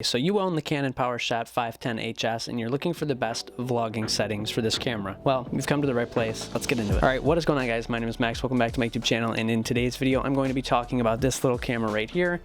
So you own the Canon PowerShot 510 HS and you're looking for the best vlogging settings for this camera. Well, you've come to the right place. Let's get into it. All right, what is going on, guys? My name is Max. Welcome back to my YouTube channel, and in today's video I'm going to be talking about this little camera right here.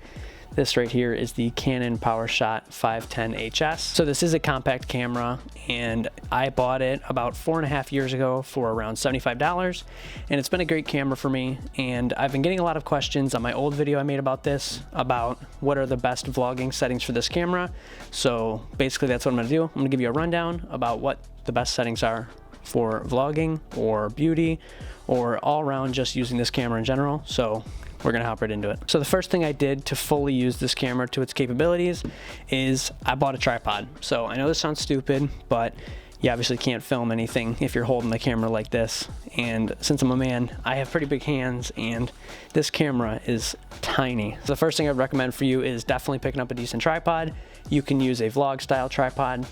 This right here is the Canon PowerShot 510 HS. So this is a compact camera, and I bought it about 4.5 years ago for around $75, and it's been a great camera for me. And I've been getting a lot of questions on my old video I made about this, about what are the best vlogging settings for this camera. So basically that's what I'm gonna do. I'm gonna give you a rundown about what the best settings are for vlogging or beauty or all around just using this camera in general. So we're gonna hop right into it. So the first thing I did to fully use this camera to its capabilities is I bought a tripod. So I know this sounds stupid, but you obviously can't film anything if you're holding the camera like this. And since I'm a man, I have pretty big hands, and this camera is tiny. So the first thing I'd recommend for you is definitely picking up a decent tripod. You can use a vlog style tripod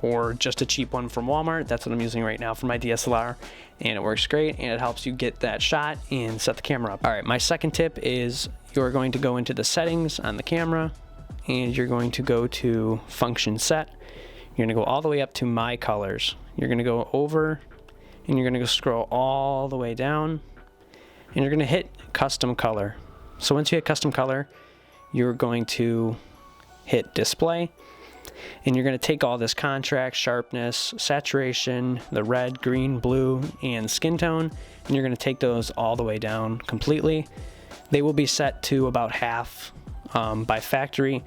or just a cheap one from Walmart. That's what I'm using right now for my DSLR, and it works great, and it helps you get that shot and set the camera up. All right, my second tip is you're going to go into the settings on the camera, and you're going to go to function set. You're gonna go all the way up to my colors. You're gonna go over, and you're gonna go scroll all the way down, and you're gonna hit custom color. So once you hit custom color, you're going to hit display, and you're gonna take all this contrast, sharpness, saturation, the red, green, blue, and skin tone, and you're gonna take those all the way down completely. They will be set to about half by factory.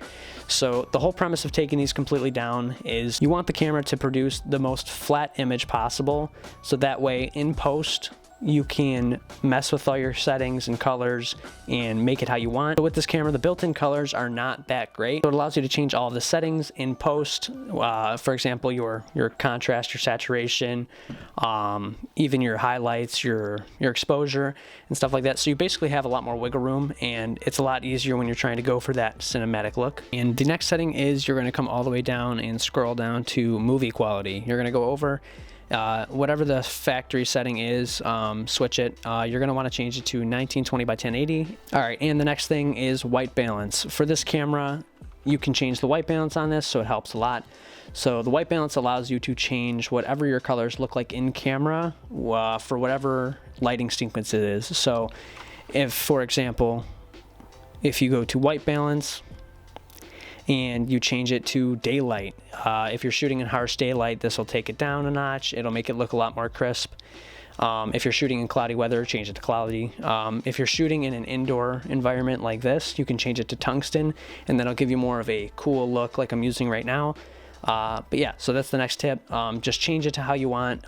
So the whole premise of taking these completely down is you want the camera to produce the most flat image possible, so that way in post you can mess with all your settings and colors and make it how you want. So with this camera, the built-in colors are not that great, so it allows you to change all the settings in post. For example, your contrast, your saturation, even your highlights, your exposure and stuff like that. So you basically have a lot more wiggle room, and it's a lot easier when you're trying to go for that cinematic look. And the next setting is you're going to come all the way down and scroll down to movie quality. You're going to go over whatever the factory setting is, switch it. You're going to want to change it to 1920 by 1080. All right, and the next thing is white balance. For this camera, you can change the white balance on this, so it helps a lot. So the white balance allows you to change whatever your colors look like in camera for whatever lighting sequence it is. So if, for example, if you go to white balance and you change it to daylight, if you're shooting in harsh daylight, this will take it down a notch. It'll make it look a lot more crisp. If you're shooting in cloudy weather, change it to cloudy. If you're shooting in an indoor environment like this, you can change it to tungsten, and that'll give you more of a cool look like I'm using right now. But yeah, so that's the next tip. Just change it to how you want.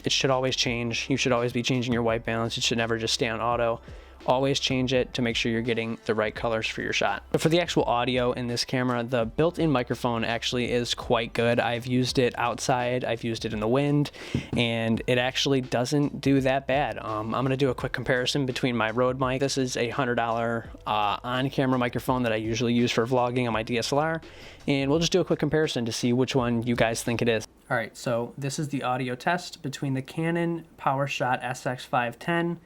It should always change. You should always be changing your white balance. It should never just stay on auto. Always change it to make sure you're getting the right colors for your shot. But for the actual audio in this camera, the built-in microphone actually is quite good. I've used it outside, I've used it in the wind, and it actually doesn't do that bad. I'm gonna do a quick comparison between my Rode mic. This is a $100 on-camera microphone that I usually use for vlogging on my DSLR, and we'll just do a quick comparison to see which one you guys think it is. All right, so this is the audio test between the Canon PowerShot SX510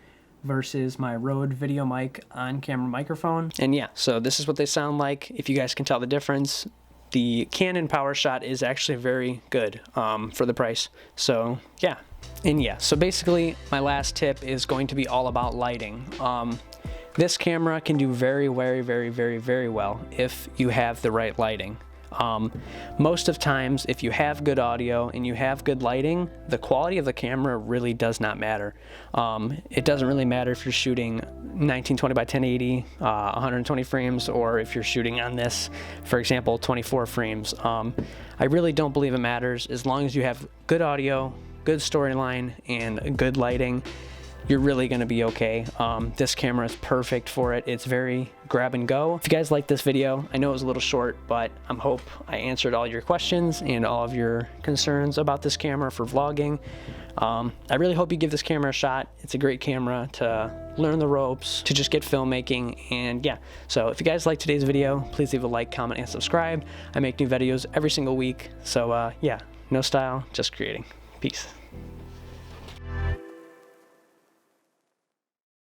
versus my Rode video mic on-camera microphone. And yeah, so this is what they sound like. If you guys can tell the difference, the Canon PowerShot is actually very good for the price. So yeah. And yeah, so basically my last tip is going to be all about lighting. This camera can do very well if you have the right lighting. Most of times, if you have good audio and you have good lighting, the quality of the camera really does not matter. It doesn't really matter if you're shooting 1920 by 1080, 120 frames, or if you're shooting on this, for example, 24 frames. I really don't believe it matters. As long as you have good audio, good storyline, and good lighting, you're really going to be okay. This camera is perfect for it. It's very grab and go. If you guys like this video, I know it was a little short, but I hope I answered all your questions and all of your concerns about this camera for vlogging. I really hope you give this camera a shot. It's a great camera to learn the ropes, to just get filmmaking, and yeah. So if you guys like today's video, please leave a like, comment, and subscribe. I make new videos every single week. So yeah, no style, just creating. Peace.